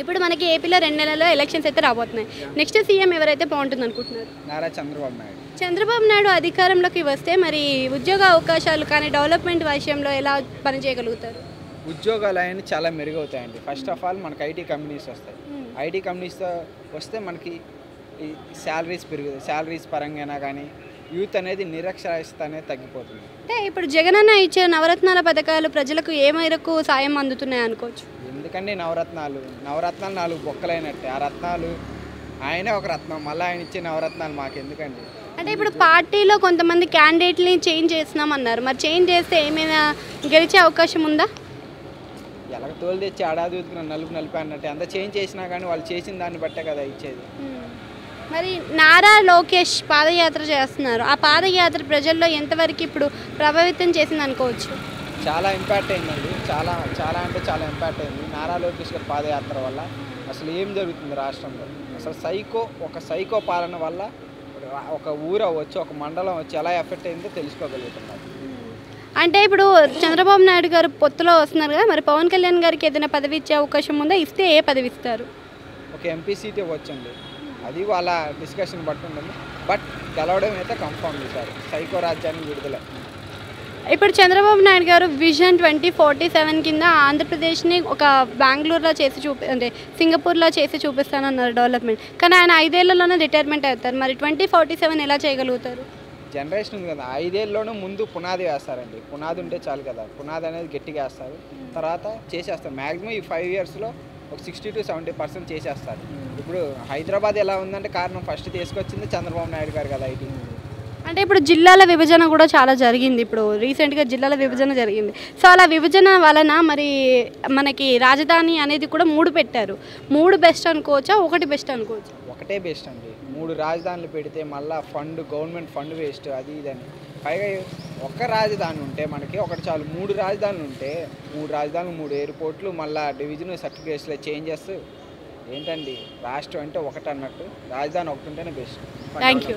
ఇప్పుడు మనకి ఏపీలో 2 నెలల్లో ఎలక్షన్స్ అయితే రాబోతున్నాయి. నెక్స్ట్ సీఎం ఎవరైతే బాగుంటుంది అనుకుంటున్నారు? నారా చంద్రబాబు నాయుడు. చంద్రబాబు నాయుడు అధికారంలోకి వస్తే మరి ఉద్యోగ అవకాశాలు కానీ డెవలప్మెంట్ విషయంలో ఎలా పనిచేయగలుగుతారు? ఉద్యోగాలు అనేవి చాలా మెరుగవుతాయండి. ఫస్ట్ ఆఫ్ ఆల్ మనకి ఐటీ కంపెనీస్ వస్తాయి. ఐటీ కంపెనీస్తో వస్తే మనకి ఈ శాలరీస్ పెరుగుతాయి. శాలరీస్ పరంగా కానీ యూత్ అనేది నిరక్షరాస్యత అనేది తగ్గిపోతుంది. అంటే ఇప్పుడు జగనన్న ఇచ్చే నవరత్నాల పథకాలు ప్రజలకు ఏ మేరకు సాయం అందుతున్నాయి అనుకోవచ్చు? ఎందుకంటే నవరత్నాలు 4 బొక్కలైనట్టే. ఆ రత్నాలు ఆయనే ఒక రత్నం, మళ్ళీ ఆయన ఇచ్చే నవరత్నాలు మాకెందుకండి? అంటే ఇప్పుడు పార్టీలో కొంతమంది క్యాండిడేట్ని చేంజ్ చేస్తున్నామన్నారు. మరి చేంజ్ చేస్తే ఏమైనా గెలిచే అవకాశం ఉందా? ఎలాగ తోలు తెచ్చి ఆడాదుతున్న నలుపు అన్నట్టు అంత చేంజ్ చేసినా కానీ వాళ్ళు చేసిన దాన్ని బట్టే కదా ఇచ్చేది. మరి నారా లోకేష్ పాదయాత్ర చేస్తున్నారు. ఆ పాదయాత్ర ప్రజల్లో ఎంతవరకు ఇప్పుడు ప్రభావితం చేసింది అనుకోవచ్చు? చాలా ఇంపాక్ట్ అయిందండి. చాలా చాలా అంటే చాలా ఇంపాక్ట్ అయింది నారా లోకేష్ గారి పాదయాత్ర వల్ల. అసలు ఏం జరుగుతుంది రాష్ట్రంలో? అసలు ఒక సైకో పాలన వల్ల ఒక ఊరు అవ్వచ్చు, ఒక మండలం వచ్చి ఎలా ఎఫెక్ట్ అయిందో తెలుసుకోగలుగుతున్నారు. అంటే ఇప్పుడు చంద్రబాబు నాయుడు గారు పొత్తులో వస్తున్నారు కదా, మరి పవన్ కళ్యాణ్ గారికి ఏదైనా పదవి ఇచ్చే అవకాశం ఉందా? ఇస్తే ఏ పదవి ఇస్తారు? ఒక ఎంపీ సీట్ ఇవ్వచ్చండి. అది వాళ్ళ డిస్కషన్ బట్టి ఉంటుంది. బట్ గెలవడం అయితే కన్ఫర్మ్ చేశారు. సైకో రాజ్యాన్ని విడుదల. ఇప్పుడు చంద్రబాబు నాయుడు గారు విజన్ 2047 కింద ఆంధ్రప్రదేశ్ని ఒక బెంగళూరులో చేసి అంటే సింగపూర్లో చేసి చూపిస్తానన్నారు డెవలప్మెంట్. కానీ ఆయన 5 ఏళ్లలోనే రిటైర్మెంట్ అవుతారు. మరి 2047 ఎలా చేయగలుగుతారు? జనరేషన్ ఉంది కదా, 5 ఏళ్ళలోనూ ముందు పునాది వేస్తారండి. పునాది ఉంటే చాలు కదా. పునాది అనేది గట్టిగా వేస్తారు, తర్వాత చేసేస్తారు. మ్యాక్సిమం ఈ 5 ఇయర్స్లో ఒక 60 to 70% చేసేస్తారు. ఇప్పుడు హైదరాబాద్ ఎలా ఉందంటే కారణం ఫస్ట్ తీసుకొచ్చింది చంద్రబాబు నాయుడు గారు కదా. ఐటీ అంటే ఇప్పుడు జిల్లాల విభజన కూడా చాలా జరిగింది. ఇప్పుడు రీసెంట్గా జిల్లాల విభజన జరిగింది. సో అలా విభజన వలన మరి మనకి రాజధాని అనేది కూడా 3 పెట్టారు. 3 బెస్ట్ అనుకోవచ్చా, 1 బెస్ట్ అనుకోవచ్చు? ఒకటే బెస్ట్ అండి. 3 రాజధానులు పెడితే మళ్ళీ గవర్నమెంట్ ఫండ్ వేస్ట్, అది ఇదని. పైగా ఒక్క రాజధాని ఉంటే మనకి ఒకటి చాలు. 3 రాజధానులు ఉంటే 3 రాజధానులు, 3 ఎయిర్పోర్ట్లు, మళ్ళీ డివిజన్ సర్టిఫికేట్స్లో చేంజెస్ ఏంటండి? రాష్ట్రం అంటే ఒకటి అన్నట్టు రాజధాని ఒకటి ఉంటేనే బెస్ట్. Thank you.